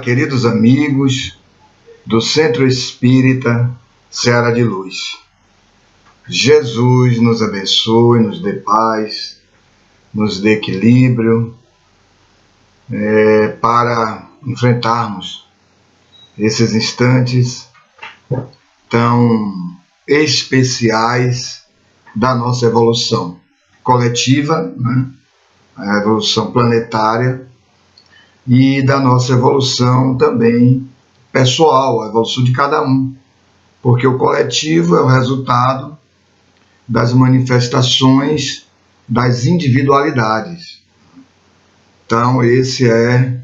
queridos amigos do Centro Espírita Seara de Luz. Jesus nos abençoe, nos dê paz, nos dê equilíbrio para enfrentarmos esses instantes tão especiais da nossa evolução coletiva, né? A evolução planetária, e da nossa evolução também pessoal, a evolução de cada um, porque o coletivo é o resultado das manifestações das individualidades. Então esse é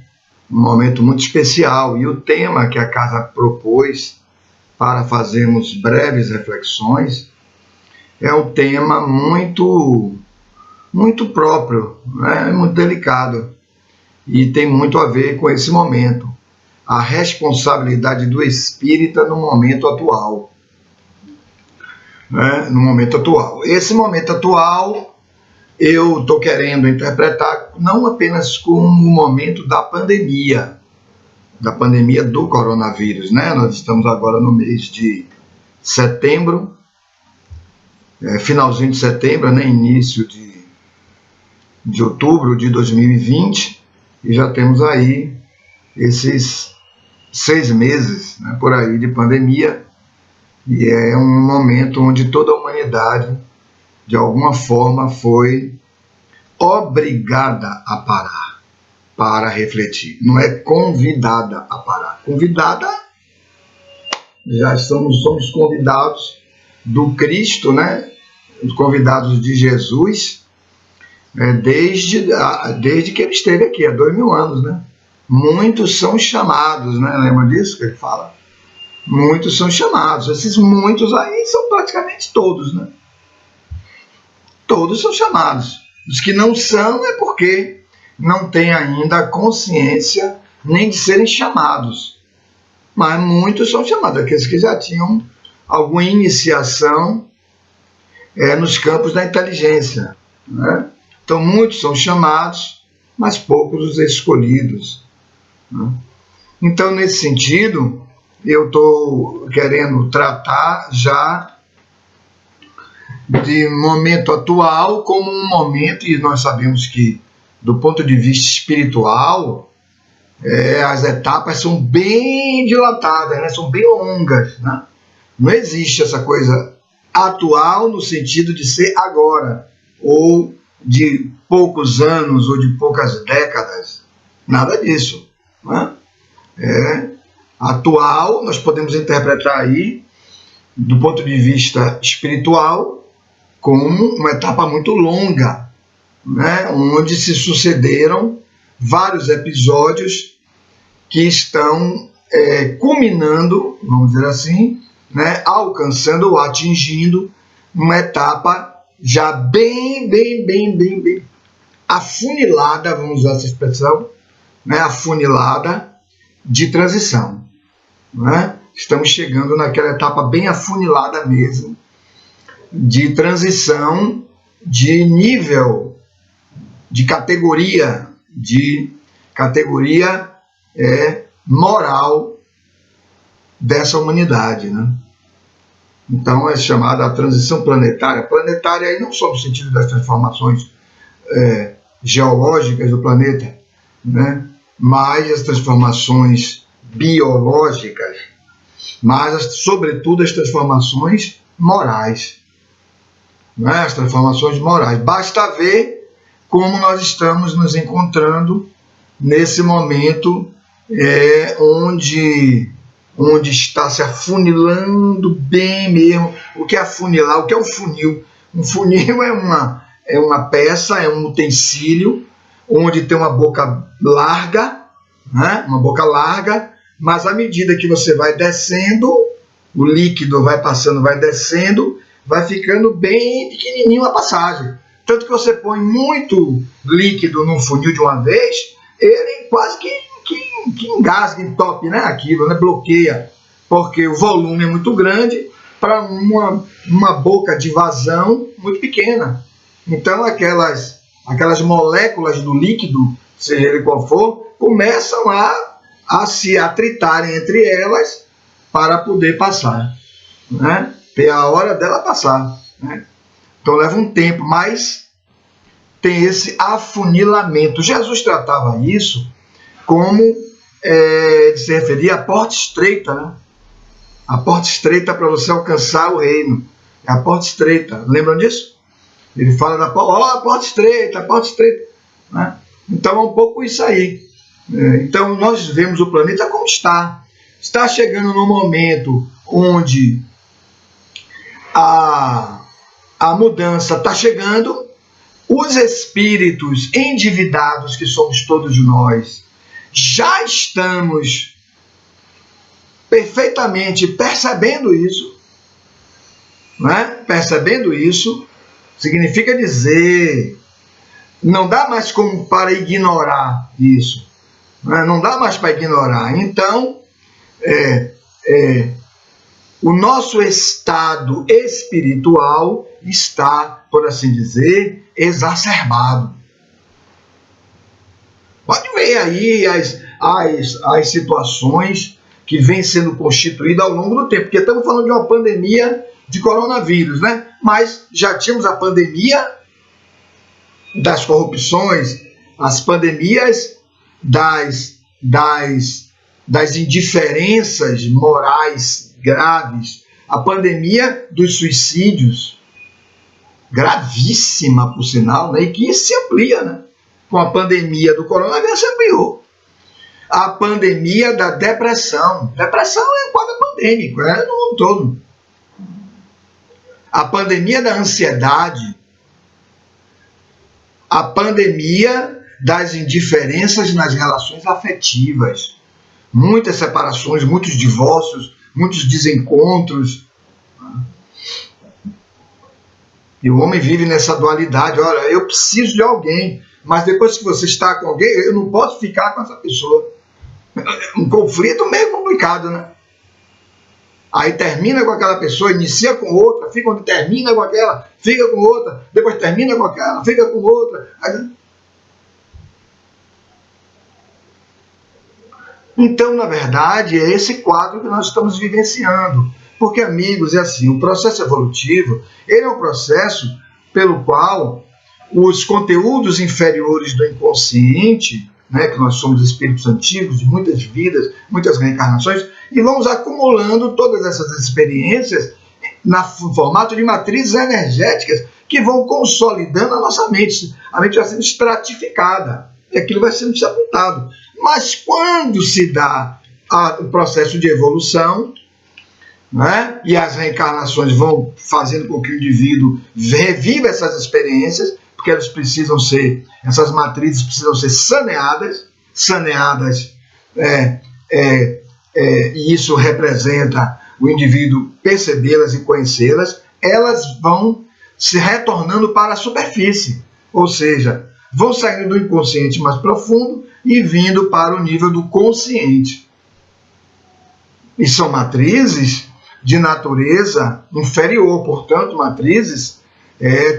um momento muito especial, e o tema que a casa propôs para fazermos breves reflexões é um tema muito próprio, né? Muito delicado, e tem muito a ver com esse momento, a responsabilidade do espírita no momento atual. Né? No momento atual. Esse momento atual eu estou querendo interpretar não apenas como o momento da pandemia do coronavírus, né? Nós estamos agora no mês de setembro, finalzinho de setembro, né? Início de outubro de 2020, e já temos aí esses 6 meses, né, por aí, de pandemia, e é um momento onde toda a humanidade, de alguma forma, foi obrigada a parar para refletir. Não é convidada a parar. Convidada, já somos convidados do Cristo, né? Convidados de Jesus, desde que ele esteve aqui, há 2000 anos, né? Muitos são chamados, né? Lembra disso que ele fala? Muitos são chamados. Esses muitos aí são praticamente todos, né? Todos são chamados. Os que não são é porque não têm ainda a consciência nem de serem chamados. Mas muitos são chamados, aqueles que já tinham alguma iniciação nos campos da inteligência, né? Então muitos são chamados, mas poucos os escolhidos, né? Então, nesse sentido, eu estou querendo tratar já de momento atual como um momento, e nós sabemos que, do ponto de vista espiritual, as etapas são bem dilatadas, né? São bem longas, né? Não existe essa coisa atual no sentido de ser agora, ou de poucos anos, ou de poucas décadas. Nada disso, né? Atual, nós podemos interpretar aí, do ponto de vista espiritual, como uma etapa muito longa, né? Onde se sucederam vários episódios que estão culminando, vamos dizer assim, né? Alcançando ou atingindo uma etapa já bem afunilada, vamos usar essa expressão, né? Afunilada de transição, né? Estamos chegando naquela etapa bem afunilada mesmo, de transição de nível, de categoria moral dessa humanidade, né? Então é chamada a transição planetária. Planetária aí não só no sentido das transformações geológicas do planeta, né? Mas as transformações biológicas, mas sobretudo as transformações morais, né? As transformações morais. Basta ver como nós estamos nos encontrando nesse momento onde está se afunilando bem mesmo. O que é afunilar? O que é um funil? Um funil é uma peça, é um utensílio, onde tem uma boca larga, né? Uma boca larga, mas à medida que você vai descendo, o líquido vai passando, vai descendo, vai ficando bem pequenininho a passagem. Tanto que você põe muito líquido num funil de uma vez, ele quase que engasga, entope, né, aquilo, né, bloqueia, porque o volume é muito grande para uma boca de vazão muito pequena. Então aquelas moléculas do líquido, seja ele qual for, começam a a se atritarem entre elas para poder passar, né? Ter a hora dela passar, né? Então leva um tempo, mas tem esse afunilamento. Jesus tratava isso como se referia à porta estreita, né? A porta estreita para você alcançar o reino. É a porta estreita. Lembram disso? Ele fala da porta, a porta estreita, a porta estreita. Né? Então é um pouco isso aí. Então nós vemos o planeta como está. Está chegando num momento onde a mudança está chegando. Os espíritos endividados, que somos todos nós, já estamos perfeitamente percebendo isso, né? Percebendo isso significa dizer, não dá mais como para ignorar isso, né? Não dá mais para ignorar. Então, o nosso estado espiritual está, por assim dizer, exacerbado. Pode ver aí as situações que vêm sendo constituídas ao longo do tempo, porque estamos falando de uma pandemia de coronavírus, né? Mas já tínhamos a pandemia das corrupções, as pandemias das indiferenças morais graves, a pandemia dos suicídios, gravíssima, por sinal, né? E que se amplia, né? Com a pandemia do coronavírus se ampliou. A pandemia da depressão. Depressão é um quadro pandêmico, no mundo todo. A pandemia da ansiedade. A pandemia das indiferenças nas relações afetivas. Muitas separações, muitos divórcios, muitos desencontros. E o homem vive nessa dualidade. Olha, eu preciso de alguém, mas depois que você está com alguém, eu não posso ficar com essa pessoa. Um conflito meio complicado, né? Aí termina com aquela pessoa, inicia com outra, fica onde termina com aquela, fica com outra, depois termina com aquela, fica com outra. Então, na verdade, é esse quadro que nós estamos vivenciando. Porque, amigos, é assim, o processo evolutivo, ele é um processo pelo qual os conteúdos inferiores do inconsciente, né, que nós somos espíritos antigos de muitas vidas, muitas reencarnações, e vamos acumulando todas essas experiências no formato de matrizes energéticas que vão consolidando a nossa mente. A mente vai sendo estratificada e aquilo vai sendo sepultado. Mas quando se dá o processo de evolução, né, e as reencarnações vão fazendo com que o indivíduo reviva essas experiências, porque elas precisam ser, essas matrizes precisam ser saneadas, e isso representa o indivíduo percebê-las e conhecê-las, elas vão se retornando para a superfície, ou seja, vão saindo do inconsciente mais profundo e vindo para o nível do consciente. E são matrizes de natureza inferior, portanto, matrizes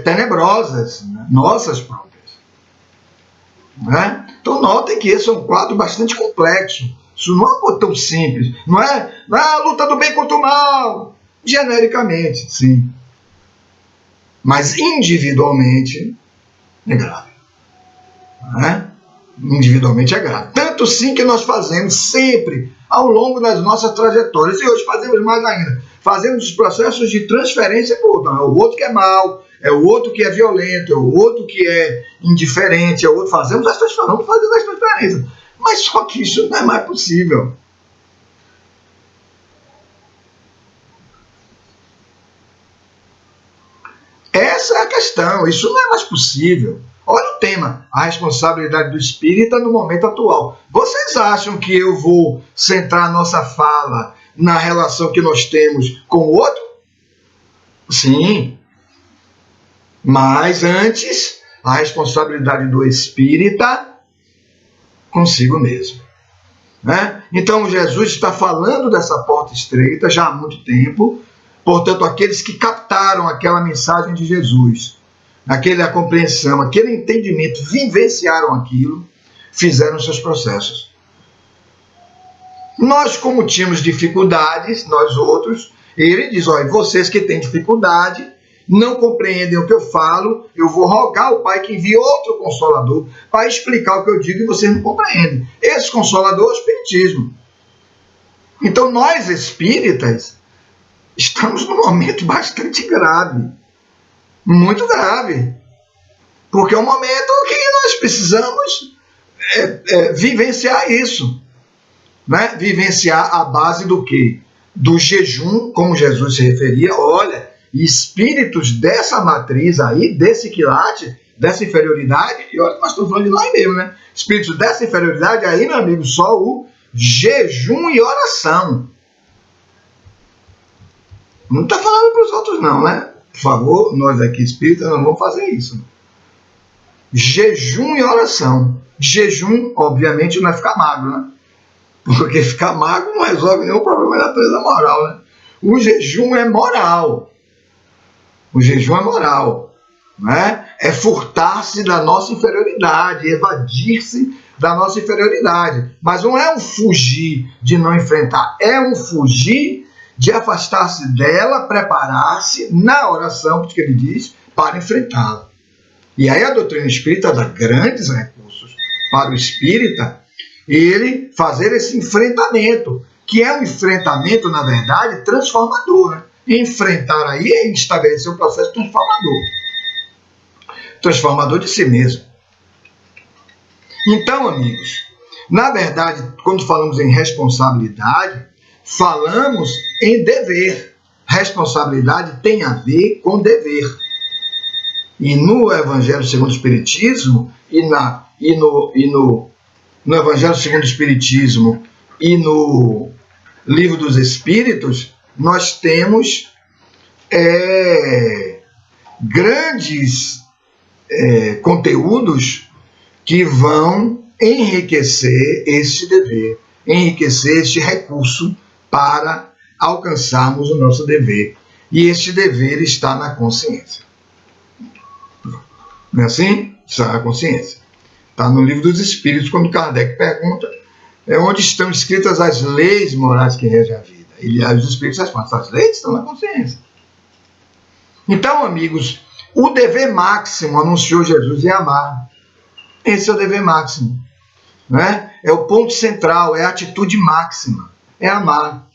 tenebrosas, né? Nossas próprias. Né? Então notem que esse é um quadro bastante complexo. Isso não é tão simples. Não é a luta do bem contra o mal. Genericamente, sim. Mas individualmente é grave. Né? Individualmente é grave. Tanto sim que nós fazemos sempre ao longo das nossas trajetórias. E hoje fazemos mais ainda. Fazemos os processos de transferência para o outro. É o outro que é mau, é o outro que é violento, é o outro que é indiferente, é o outro. Fazemos as transferências. Mas só que isso não é mais possível. Essa é a questão. Isso não é mais possível. Olha o tema, a responsabilidade do espírita no momento atual. Vocês acham que eu vou centrar nossa fala na relação que nós temos com o outro? Sim. Mas antes, a responsabilidade do espírita consigo mesmo. Né? Então Jesus está falando dessa porta estreita já há muito tempo. Portanto, aqueles que captaram aquela mensagem de Jesus, aquela compreensão, aquele entendimento, vivenciaram aquilo, fizeram seus processos. Nós, como tínhamos dificuldades, nós outros, ele diz, olha, vocês que têm dificuldade, não compreendem o que eu falo, eu vou rogar ao Pai que envie outro Consolador para explicar o que eu digo e vocês não compreendem. Esse Consolador é o Espiritismo. Então, nós espíritas estamos num momento bastante grave, muito grave, porque é um momento que nós precisamos vivenciar isso, né? Vivenciar a base do quê? Do jejum, como Jesus se referia. Olha, espíritos dessa matriz aí, desse quilate, dessa inferioridade, e olha, nós estamos falando de lá mesmo, né? Espíritos dessa inferioridade aí, meu amigo, só o jejum e oração. Não está falando para os outros não, né? Por favor, nós aqui espíritas não vamos fazer isso. Jejum e oração. Jejum, obviamente, não é ficar magro, né? Porque ficar magro não resolve nenhum problema da natureza moral, né? O jejum é moral. O jejum é moral, né? É furtar-se da nossa inferioridade, evadir-se da nossa inferioridade. Mas não é um fugir de não enfrentar, é um fugir de afastar-se dela, preparar-se na oração, porque ele diz, para enfrentá-la. E aí a doutrina espírita dá grandes recursos para o espírita ele fazer esse enfrentamento, que é um enfrentamento, na verdade, transformador, né? Enfrentar aí é estabelecer um processo transformador. Transformador de si mesmo. Então, amigos, na verdade, quando falamos em responsabilidade, falamos em dever. Responsabilidade tem a ver com dever. E no Evangelho segundo o Espiritismo, no Evangelho segundo o Espiritismo e no Livro dos Espíritos, nós temos grandes conteúdos que vão enriquecer este dever, enriquecer este recurso para alcançarmos o nosso dever. E este dever está na consciência. Não é assim? Está na consciência. Está no Livro dos Espíritos, quando Kardec pergunta onde estão escritas as leis morais que regem a vida. E os Espíritos respondem, as leis estão na consciência. Então, amigos, o dever máximo, anunciou Jesus, é amar. Esse é o dever máximo. Né? É o ponto central, é a atitude máxima. É amar.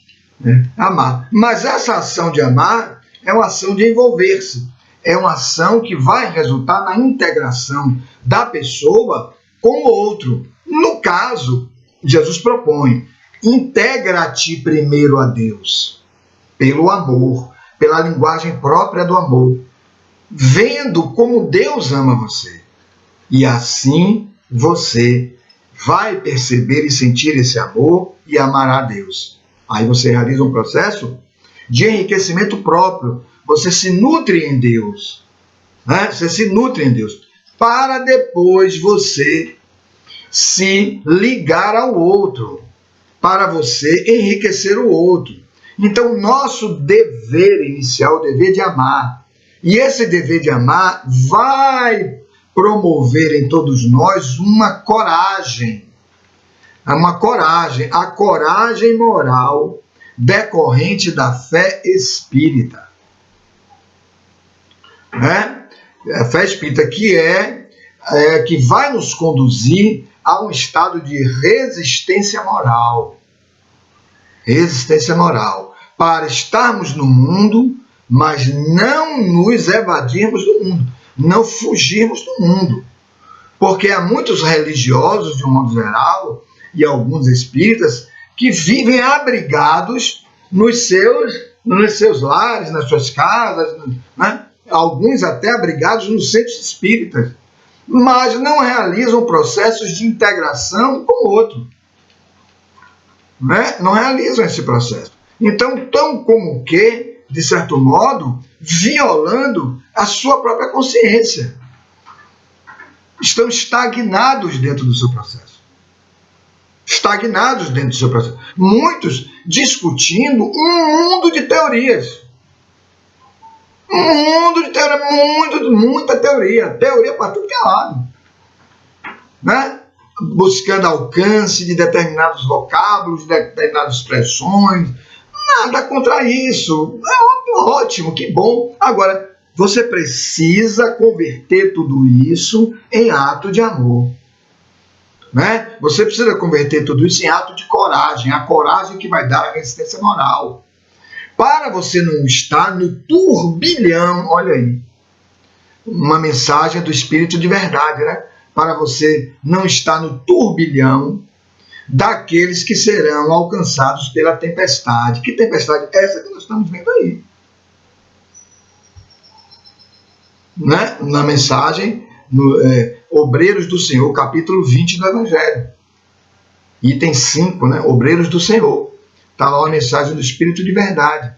Amar. Mas essa ação de amar é uma ação de envolver-se. É uma ação que vai resultar na integração da pessoa com o outro. No caso, Jesus propõe, integra-te primeiro a Deus, pelo amor, pela linguagem própria do amor, vendo como Deus ama você. E assim você vai perceber e sentir esse amor e amará a Deus. Aí você realiza um processo de enriquecimento próprio. Você se nutre em Deus. Né? Você se nutre em Deus. Para depois você se ligar ao outro. Para você enriquecer o outro. Então, nosso dever inicial, o dever de amar. E esse dever de amar vai promover em todos nós uma coragem. A coragem moral decorrente da fé espírita. Né? A fé espírita que vai nos conduzir a um estado de resistência moral. Resistência moral. Para estarmos no mundo, mas não nos evadirmos do mundo. Não fugirmos do mundo. Porque há muitos religiosos, de um modo geral, e alguns espíritas, que vivem abrigados nos seus lares, nas suas casas, né? Alguns até abrigados nos centros espíritas, mas não realizam processos de integração com o outro. Né? Não realizam esse processo. Então, tão como que, de certo modo, violando a sua própria consciência. Estão estagnados dentro do seu processo. Estagnados dentro do seu processo. Muitos discutindo um mundo de teorias. Um mundo de teoria, muita teoria. Teoria para tudo que é lado. Né? buscando alcance de determinados vocábulos, de determinadas expressões. Nada contra isso. É ótimo, que bom. Agora, você precisa converter tudo isso em ato de amor. Né? Você precisa converter tudo isso em ato de coragem, a coragem que vai dar a resistência moral. Para você não estar no turbilhão, olha aí, uma mensagem do Espírito de verdade, né? Para você não estar no turbilhão daqueles que serão alcançados pela tempestade. Que tempestade é essa que nós estamos vendo aí? Né? Na mensagem, no Obreiros do Senhor, capítulo 20 do Evangelho. Item 5, né? Obreiros do Senhor. Está lá a mensagem do Espírito de verdade,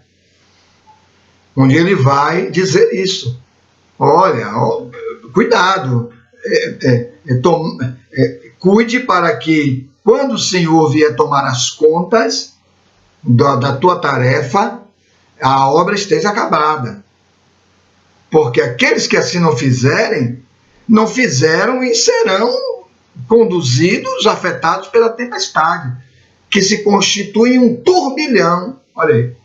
onde ele vai dizer isso. Olha, cuidado, cuide para que, quando o Senhor vier tomar as contas da tua tarefa, a obra esteja acabada. Porque aqueles que assim não fizerem, não fizeram e serão conduzidos, afetados pela tempestade, que se constitui em um turbilhão. Olha aí.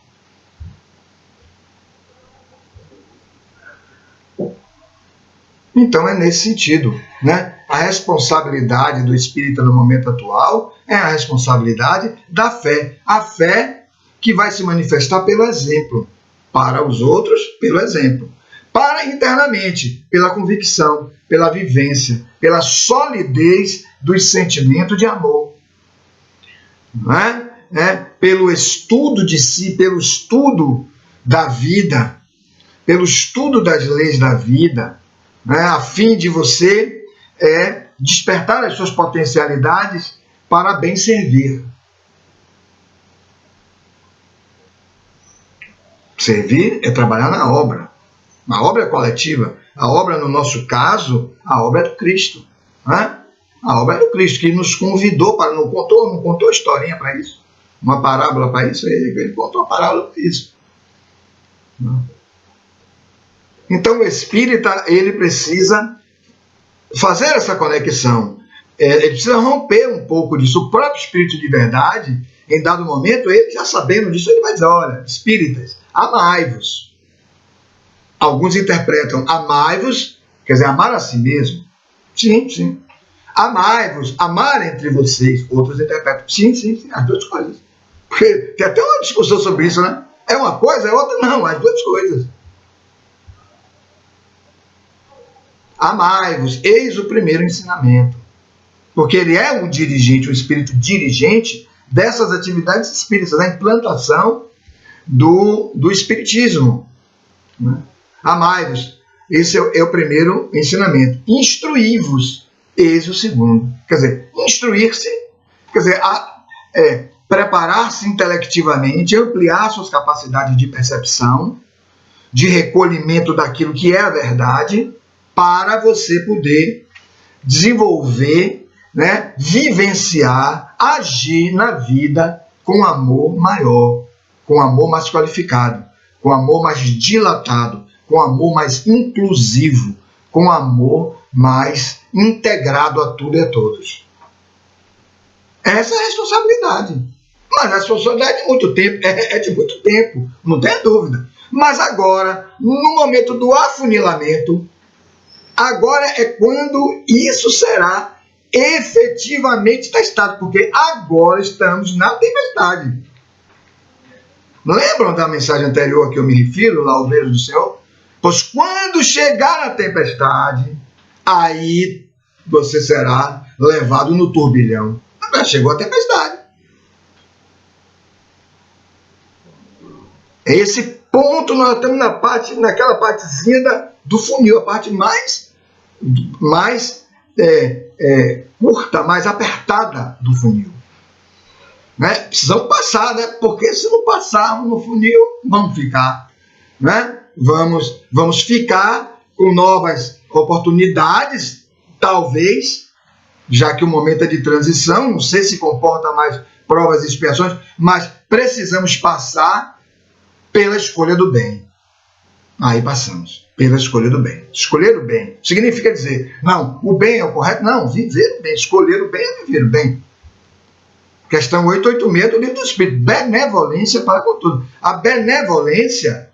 Então é nesse sentido, né? A responsabilidade do espírita no momento atual é a responsabilidade da fé. A fé que vai se manifestar pelo exemplo. Para os outros, pelo exemplo. Para internamente, pela convicção, pela vivência, pela solidez dos sentimentos de amor. Não é? Pelo estudo de si, pelo estudo da vida, pelo estudo das leis da vida, né, a fim de você despertar as suas potencialidades para bem servir. Servir é trabalhar na obra. A obra é coletiva. A obra, no nosso caso, a obra é do Cristo. Né? A obra é do Cristo, que nos convidou para... Não contou historinha para isso? Uma parábola para isso? Ele contou uma parábola para isso. Então, o espírita, ele precisa fazer essa conexão. Ele precisa romper um pouco disso. O próprio espírito de verdade, em dado momento, ele já sabendo disso, ele vai dizer, olha, espíritas, amai-vos. Alguns interpretam amai-vos, quer dizer, amar a si mesmo. Sim, sim. Amai-vos, amar entre vocês. Outros interpretam, sim, as duas coisas. Porque tem até uma discussão sobre isso, né? É uma coisa, é outra, não, as duas coisas. Amai-vos, eis o primeiro ensinamento. Porque ele é um dirigente, um espírito dirigente dessas atividades espíritas, da implantação do espiritismo. Né? Amai-vos, esse é o primeiro ensinamento. Instruí-vos, eis o segundo. Quer dizer, instruir-se, quer dizer, preparar-se intelectivamente, ampliar suas capacidades de percepção, de recolhimento daquilo que é a verdade, para você poder desenvolver, né, vivenciar, agir na vida com amor maior, com amor mais qualificado, com amor mais dilatado, com amor mais inclusivo, com amor mais integrado a tudo e a todos. Essa é a responsabilidade. Mas a responsabilidade é de muito tempo, de muito tempo, não tem dúvida. Mas agora, no momento do afunilamento, agora é quando isso será efetivamente testado, porque agora estamos na tempestade. Lembram da mensagem anterior que eu me refiro, lá, Obreiros do Senhor? Pois quando chegar a tempestade, aí você será levado no turbilhão. Agora chegou a tempestade. Esse ponto nós estamos naquela partezinha do funil, a parte mais curta, mais apertada do funil. Né? Precisamos passar, né? Porque se não passarmos no funil, vamos ficar. Né? Vamos ficar com novas oportunidades, talvez, já que o momento é de transição, não sei se comporta mais provas e expiações, mas precisamos passar pela escolha do bem. Aí passamos. Pela escolha do bem. Escolher o bem significa dizer, não, o bem é o correto. Não, viver o bem. Escolher o bem é viver o bem. Questão 886 do Livro do Espírito. Benevolência para com tudo. A benevolência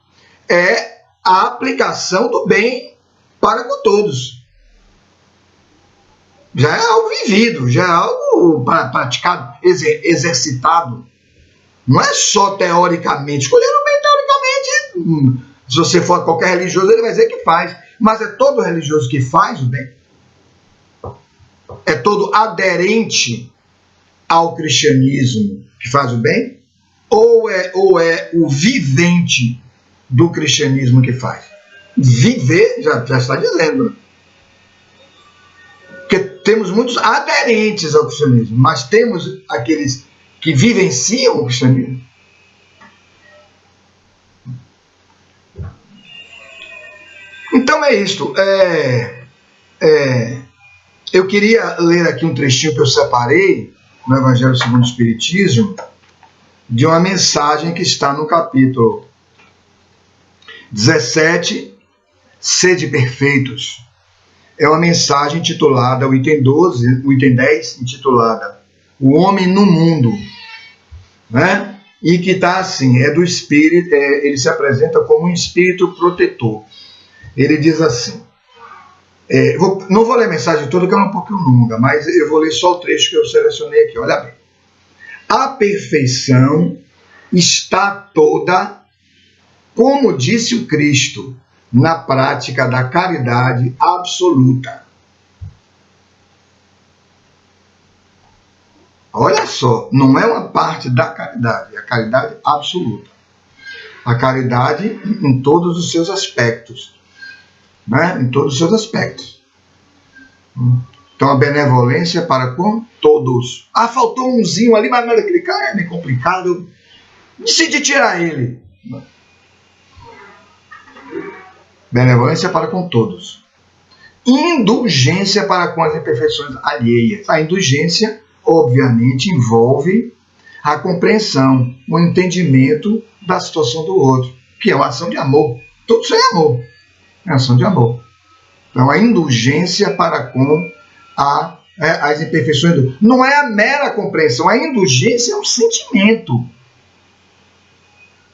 é a aplicação do bem para com todos. Já é algo vivido, já é algo praticado, exercitado. Não é só teoricamente. Escolher o bem teoricamente, se você for a qualquer religioso, ele vai dizer que faz. Mas é todo religioso que faz o bem? É todo aderente ao cristianismo que faz o bem? Ou é o vivente do cristianismo que faz? Viver, já está dizendo. Porque temos muitos aderentes ao cristianismo, mas temos aqueles que vivenciam o cristianismo. Então é isto. Eu queria ler aqui um trechinho que eu separei no Evangelho segundo o Espiritismo, de uma mensagem que está no capítulo 17, Sede Perfeitos. É uma mensagem intitulada, o item 12, o item 10, intitulada O Homem no Mundo, né? E que está assim, é do Espírito, ele se apresenta como um Espírito protetor. Ele diz assim, não vou ler a mensagem toda, que é um pouquinho longa, mas eu vou ler só o trecho que eu selecionei aqui, olha bem. A perfeição está toda, como disse o Cristo, na prática da caridade absoluta. Olha só, não é uma parte da caridade, é a caridade absoluta. A caridade em todos os seus aspectos. Né? Em todos os seus aspectos. Então a benevolência para com todos. Ah, faltou umzinho ali, mas aquele cara é meio complicado. Decidi tirar ele. Benevolência para com todos. Indulgência para com as imperfeições alheias. A indulgência, obviamente, envolve a compreensão, o entendimento da situação do outro, que é uma ação de amor. Tudo isso é amor. É ação de amor. Então, a indulgência para com as imperfeições do outro. Não é a mera compreensão. A indulgência é um sentimento.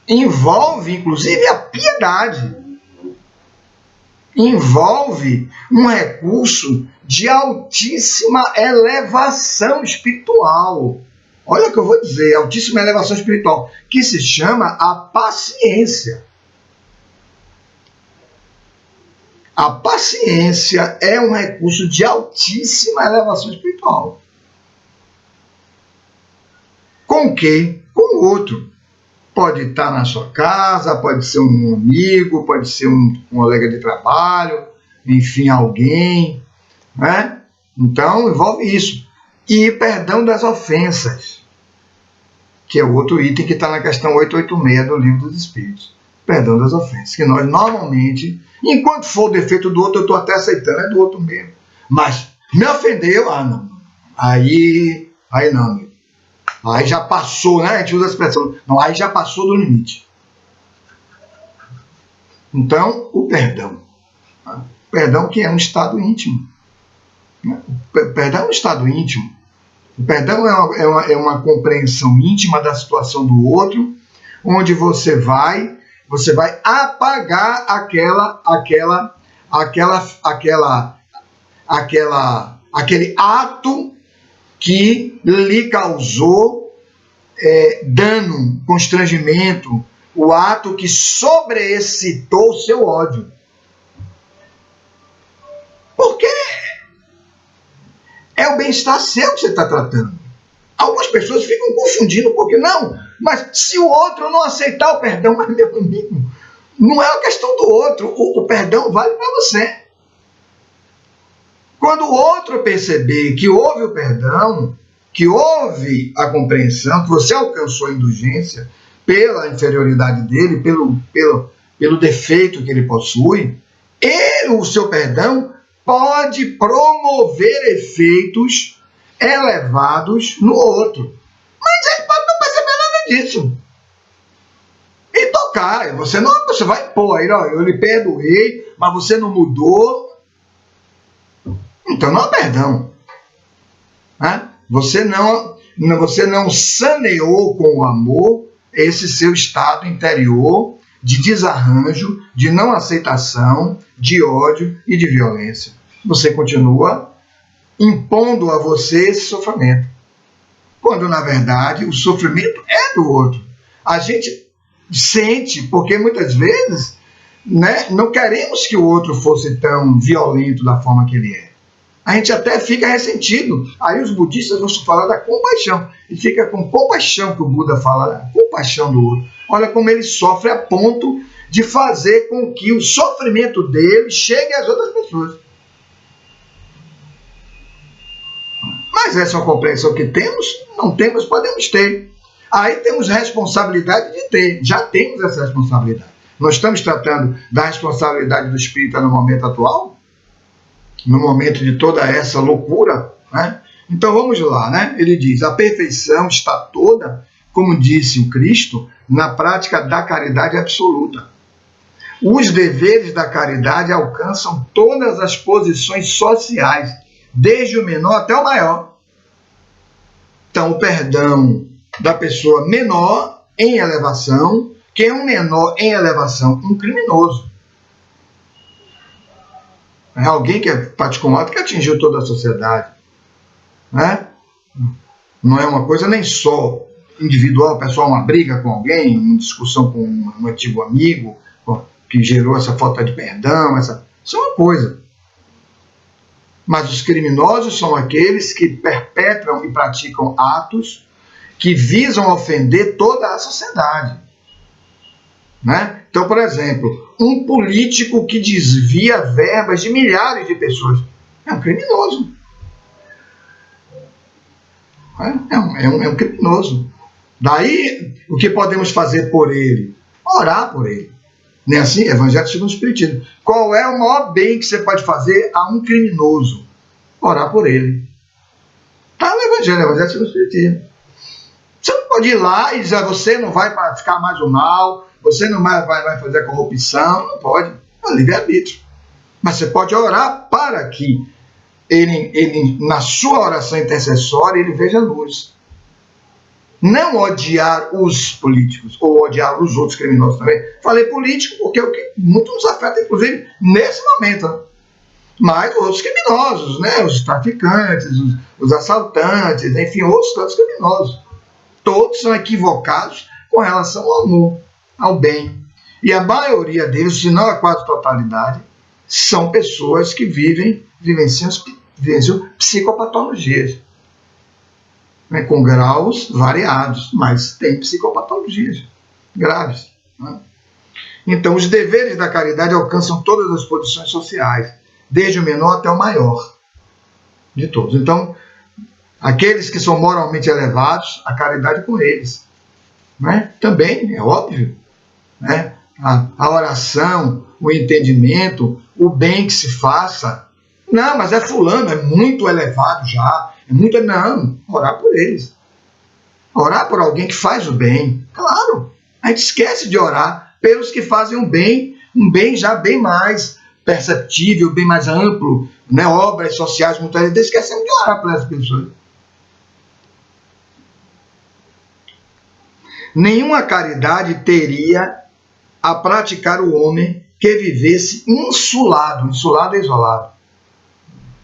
Envolve, inclusive, a piedade. Envolve um recurso de altíssima elevação espiritual. Olha o que eu vou dizer, altíssima elevação espiritual, que se chama a paciência. A paciência é um recurso de altíssima elevação espiritual. Com quem? Com o outro. Pode estar na sua casa, pode ser um amigo, pode ser um colega de trabalho, enfim, alguém, né? Então, envolve isso. E perdão das ofensas, que é o outro item que está na questão 886 do Livro dos Espíritos. Perdão das ofensas, que nós normalmente, enquanto for o defeito do outro, eu estou até aceitando, é do outro mesmo. Mas me ofendeu, não. Aí não, meu. Aí já passou, né? A gente usa a expressão, não, aí já passou do limite. Então, o perdão. Né? Perdão que é um estado íntimo. Né? Perdão é um estado íntimo. O perdão é uma compreensão íntima da situação do outro, onde você vai apagar aquele ato que lhe causou dano, constrangimento, o ato que sobreexcitou o seu ódio. Porque é o bem-estar seu que você está tratando. Algumas pessoas ficam confundindo, porque não, mas se o outro não aceitar o perdão, mas meu amigo, não é uma questão do outro, o perdão vale para você. Quando o outro perceber que houve o perdão, que houve a compreensão, que você alcançou a indulgência pela inferioridade dele, pelo defeito que ele possui, o seu perdão pode promover efeitos elevados no outro. Mas ele pode não perceber nada disso. E tocar, você vai pôr aí, ó, eu lhe perdoei, mas você não mudou, então não há perdão. Né? Você não saneou com o amor esse seu estado interior de desarranjo, de não aceitação, de ódio e de violência. Você continua impondo a você esse sofrimento, quando na verdade o sofrimento é do outro. A gente sente, porque muitas vezes, né, não queremos que o outro fosse tão violento da forma que ele é. A gente até fica ressentido. Aí os budistas vão falar da compaixão. E fica com compaixão que o Buda fala, da compaixão do outro. Olha como ele sofre a ponto de fazer com que o sofrimento dele chegue às outras pessoas. Mas essa é uma compreensão que temos? Não temos, podemos ter. Aí temos responsabilidade de ter. Já temos essa responsabilidade. Nós estamos tratando da responsabilidade do espírita no momento atual? No momento de toda essa loucura, né? Então vamos lá, né? Ele diz, a perfeição está toda, como disse o Cristo, na prática da caridade absoluta. Os deveres da caridade alcançam todas as posições sociais, desde o menor até o maior. Então o perdão da pessoa menor em elevação, quem é um menor em elevação? Um criminoso. É alguém que é particular, que atingiu toda a sociedade. Né? Não é uma coisa nem só individual, pessoal, uma briga com alguém, uma discussão com um antigo amigo, que gerou essa falta de perdão, isso é uma coisa. Mas os criminosos são aqueles que perpetram e praticam atos que visam ofender toda a sociedade. Né? Então, por exemplo, um político que desvia verbas de milhares de pessoas é um criminoso. É um criminoso. Daí, o que podemos fazer por ele? Orar por ele. Não é assim? Evangelho segundo o Espiritismo. Qual é o maior bem que você pode fazer a um criminoso? Orar por ele. Está no Evangelho segundo o Espiritismo. Você não pode ir lá e dizer, você não vai ficar mais o mal, você não vai fazer a corrupção, não pode. É livre-arbítrio. Mas você pode orar para que ele, na sua oração intercessória, ele veja a luz. Não odiar os políticos, ou odiar os outros criminosos também. Falei político porque é o que muito nos afeta, inclusive, nesse momento. Né? Mas outros criminosos, né? Os traficantes, os assaltantes, enfim, outros tantos criminosos. Todos são equivocados com relação ao amor, ao bem. E a maioria deles, se não a quase totalidade, são pessoas que vivenciam psicopatologias. Né, com graus variados, mas tem psicopatologias graves. Né? Então, os deveres da caridade alcançam todas as posições sociais, desde o menor até o maior de todos. Então, aqueles que são moralmente elevados, a caridade com eles. Né? Também, é óbvio, né? A oração, o entendimento, o bem que se faça. Não, mas é fulano, é muito elevado já. É muito, não, orar por eles. Orar por alguém que faz o bem. Claro, a gente esquece de orar pelos que fazem um bem já bem mais perceptível, bem mais amplo, né? Obras sociais, muitas vezes esquecemos de orar por essas pessoas. Nenhuma caridade teria a praticar o homem que vivesse insulado. Insulado é isolado.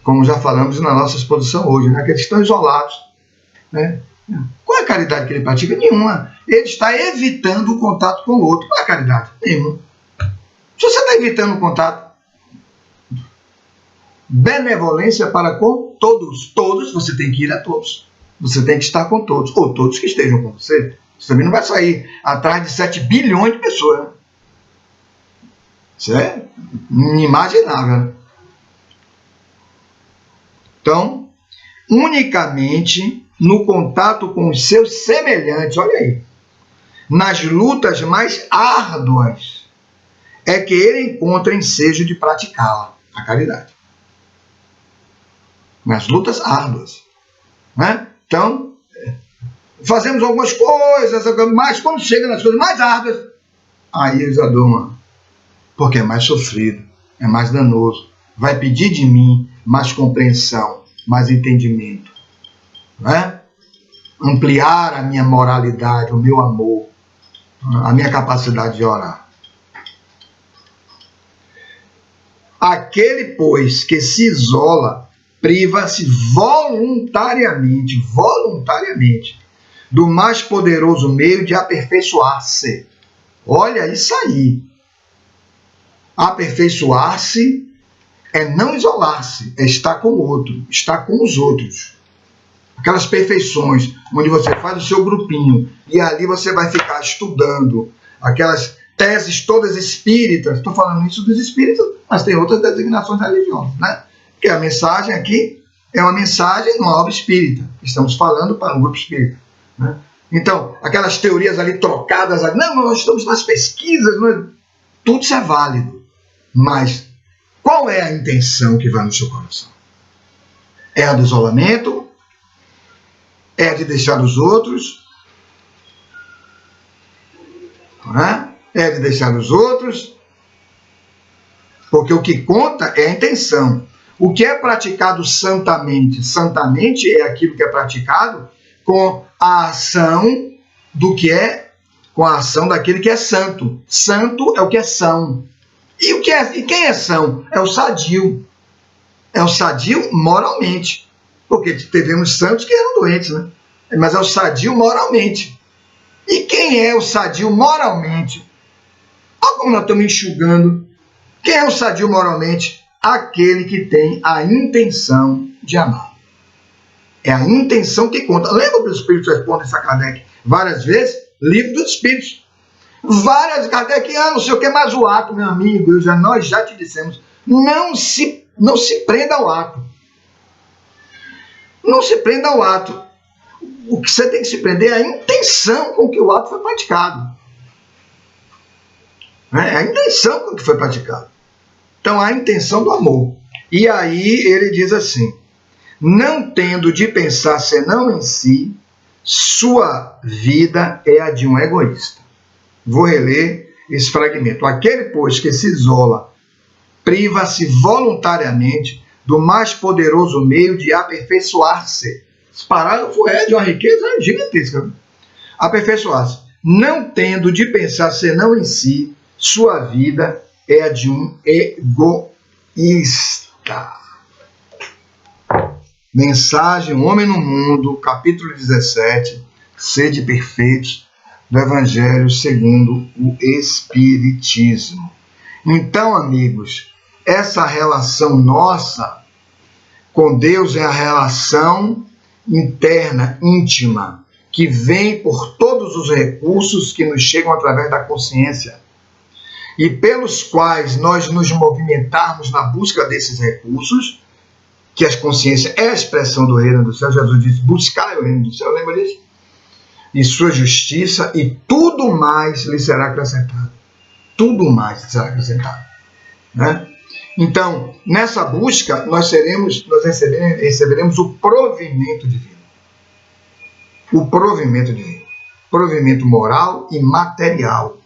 Como já falamos na nossa exposição hoje, né? Que eles estão isolados. Né? Qual é a caridade que ele pratica? Nenhuma. Ele está evitando o contato com o outro. Qual é a caridade? Nenhuma. Se você está evitando o contato, benevolência para com todos. Todos, você tem que ir a todos. Você tem que estar com todos. Ou todos que estejam com você. Você também não vai sair atrás de 7 bilhões de pessoas. Né? Isso é inimaginável. Então, unicamente no contato com os seus semelhantes, olha aí, nas lutas mais árduas, é que ele encontra ensejo de praticá-la, a caridade. Nas lutas árduas. Né? Então, fazemos algumas coisas, mas quando chega nas coisas mais árduas, aí eles adumam, porque é mais sofrido. é mais danoso. Vai pedir de mim mais compreensão, mais entendimento, não é? Ampliar a minha moralidade, o meu amor, a minha capacidade de orar. Aquele, pois, que se isola, priva-se voluntariamente, do mais poderoso meio de aperfeiçoar-se. Olha isso aí. Aperfeiçoar-se é não isolar-se, é estar com o outro, estar com os outros. Aquelas perfeições, onde você faz o seu grupinho e ali você vai ficar estudando aquelas teses todas espíritas. Estou falando isso dos espíritas, mas tem outras designações religiosas, né? Porque a mensagem aqui é uma mensagem numa obra espírita. Estamos falando para um grupo espírita, né? Então, aquelas teorias ali trocadas, não, nós estamos nas pesquisas, tudo isso é válido. Mas qual é a intenção que vai no seu coração? É a do isolamento? É a de deixar os outros? Não é? É a de deixar os outros? Porque o que conta é a intenção. O que é praticado santamente? Santamente é aquilo que é praticado com a ação do que é, com a ação daquele que é santo. Santo é o que é são. E quem é são? É o sadio. É o sadio moralmente. Porque tivemos santos que eram doentes, né? Mas é o sadio moralmente. E quem é o sadio moralmente? Olha como nós estamos enxugando. Quem é o sadio moralmente? Aquele que tem a intenção de amar. É a intenção que conta. Lembra que os Espíritos respondem a Kardec várias vezes? Livro dos Espíritos. Várias Kardec, não sei o que, mas o ato, meu amigo, nós já te dissemos, não se prenda ao ato. Não se prenda ao ato. O que você tem que se prender é a intenção com que o ato foi praticado. É a intenção com que foi praticado. Então, a intenção do amor. E aí ele diz assim: não tendo de pensar senão em si, sua vida é a de um egoísta. Vou reler esse fragmento. Aquele, pois, que se isola, priva-se voluntariamente do mais poderoso meio de aperfeiçoar-se. Esse parágrafo é de uma riqueza gigantesca. Aperfeiçoar-se. Não tendo de pensar senão em si, sua vida é a de um egoísta. Mensagem O Homem no Mundo, capítulo 17, Sede Perfeitos, do Evangelho segundo o Espiritismo. Então, amigos, essa relação nossa com Deus é a relação interna, íntima, que vem por todos os recursos que nos chegam através da consciência e pelos quais nós nos movimentarmos na busca desses recursos, que a consciência é a expressão do reino do céu. Jesus disse: buscai o reino do céu, lembra disso? E sua justiça, e tudo mais lhe será acrescentado. Tudo mais lhe será acrescentado, né? Então, nessa busca, nós receberemos o provimento divino. O provimento divino. Provimento moral e material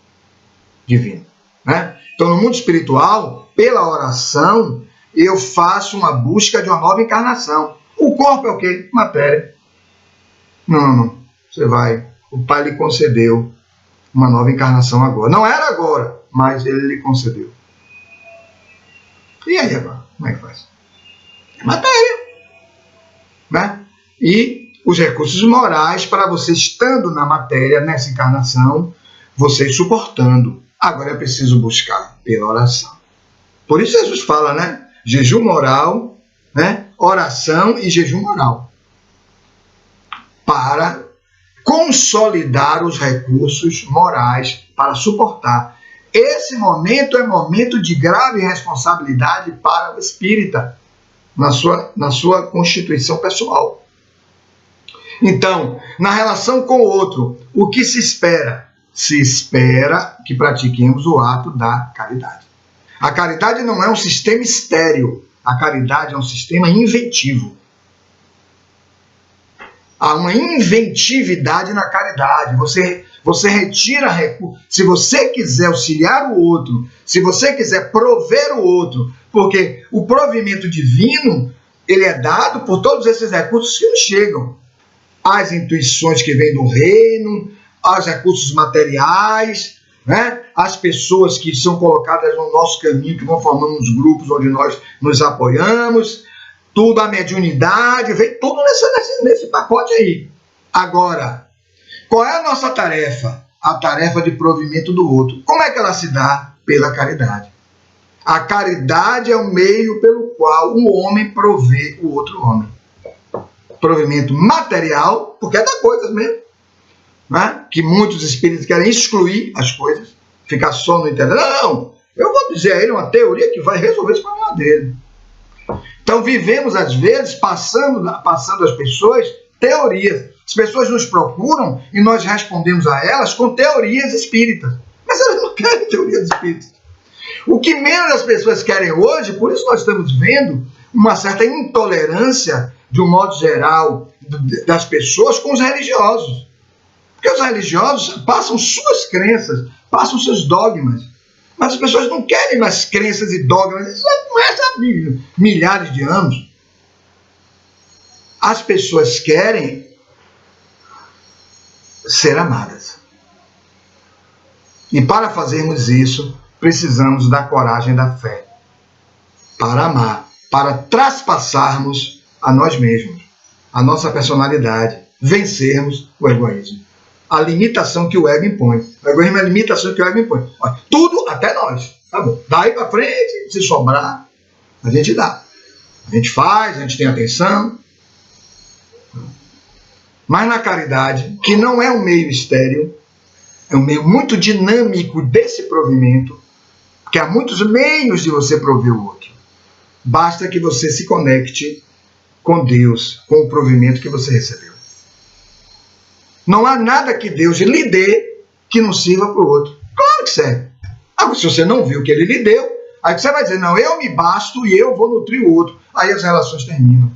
divino, né? Então, no mundo espiritual, pela oração, eu faço uma busca de uma nova encarnação. O corpo é o quê? Matéria. Não. Você vai. O Pai lhe concedeu uma nova encarnação agora. Não era agora, mas Ele lhe concedeu. E aí agora? Como é que faz? É matéria, né? E os recursos morais para você estando na matéria, nessa encarnação, você suportando. Agora é preciso buscar pela oração. Por isso Jesus fala, né? Jejum moral, né? Oração e jejum moral. Para consolidar os recursos morais para suportar. Esse momento é momento de grave responsabilidade para o espírita na sua constituição pessoal. Então, na relação com o outro, o que se espera? Se espera que pratiquemos o ato da caridade. A caridade não é um sistema estéril. A caridade é um sistema inventivo. Há uma inventividade na caridade. você retira recursos. Se você quiser auxiliar o outro, se você quiser prover o outro, porque o provimento divino, ele é dado por todos esses recursos que nos chegam. As intuições que vêm do reino, os recursos materiais, né? As pessoas que são colocadas no nosso caminho, que vão formando uns grupos onde nós nos apoiamos, tudo, a mediunidade, vem tudo nesse pacote aí. Agora, qual é a nossa tarefa? A tarefa de provimento do outro. Como é que ela se dá? Pela caridade. A caridade é o meio pelo qual o homem provê o outro homem. Provimento material, porque é da coisa mesmo, né? Que muitos espíritos querem excluir as coisas, ficar só no entender. Não, eu vou dizer a ele uma teoria que vai resolver esse problema dele. Então vivemos, às vezes, passando às pessoas teorias. As pessoas nos procuram e nós respondemos a elas com teorias espíritas. Mas elas não querem teorias espíritas. O que menos as pessoas querem hoje, por isso nós estamos vendo uma certa intolerância, de um modo geral, das pessoas com os religiosos. Porque os religiosos passam suas crenças, passam seus dogmas. Mas as pessoas não querem mais crenças e dogmas. Isso começa há milhares de anos. As pessoas querem ser amadas. E para fazermos isso, precisamos da coragem da fé. Para amar, para traspassarmos a nós mesmos, a nossa personalidade, vencermos o egoísmo. A limitação que o ego impõe. O egoísmo é a limitação que o ego impõe. Olha, tudo, até nós. Tá bom. Daí para frente, se sobrar, a gente dá. A gente faz, a gente tem atenção. Mas na caridade, que não é um meio estéril, é um meio muito dinâmico desse provimento, porque há muitos meios de você prover o outro. Basta que você se conecte com Deus, com o provimento que você recebeu. Não há nada que Deus lhe dê que não sirva para o outro. Claro que serve. Agora, se você não viu o que ele lhe deu, aí você vai dizer, não, eu me basto e eu vou nutrir o outro. Aí as relações terminam.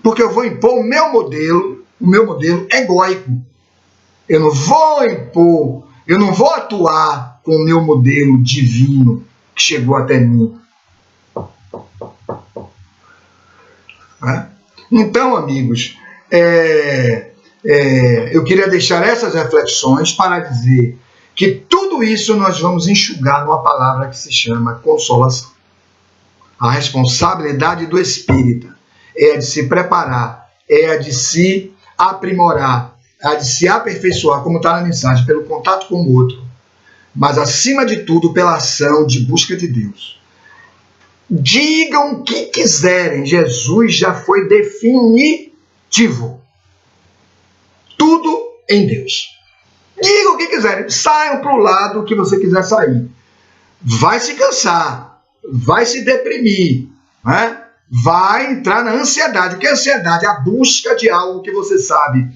Porque eu vou impor o meu modelo egóico. Eu não vou impor, eu não vou atuar com o meu modelo divino que chegou até mim. Então, amigos, eu queria deixar essas reflexões para dizer que tudo isso nós vamos enxugar numa palavra que se chama consolação. A responsabilidade do espírita é a de se preparar, é a de se aprimorar, é a de se aperfeiçoar, como está na mensagem, pelo contato com o outro, mas acima de tudo pela ação de busca de Deus. Digam o que quiserem, Jesus já foi definitivo. Tudo em Deus. Digam o que quiserem, saiam para o lado que você quiser sair. Vai se cansar, vai se deprimir, né? Vai entrar na ansiedade. O que é ansiedade? A busca de algo que você sabe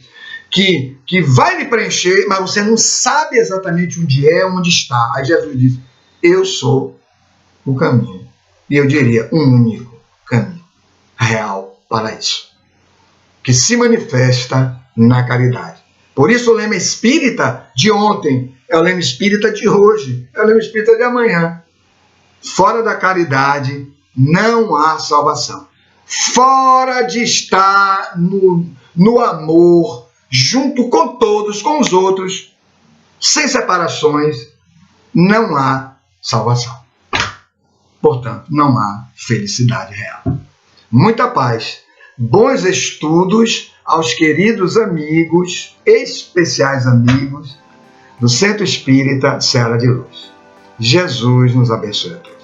que vai lhe preencher, mas você não sabe exatamente onde é, onde está. Aí Jesus diz, eu sou o caminho. E eu diria, um único caminho real para isso, que se manifesta na caridade. Por isso o lema espírita de ontem é o lema espírita de hoje, é o lema espírita de amanhã. Fora da caridade não há salvação. Fora de estar no amor, junto com todos, com os outros, sem separações, não há salvação. Portanto, não há felicidade real. Muita paz, bons estudos aos queridos amigos, especiais amigos do Centro Espírita Seara de Luz. Jesus nos abençoe a todos.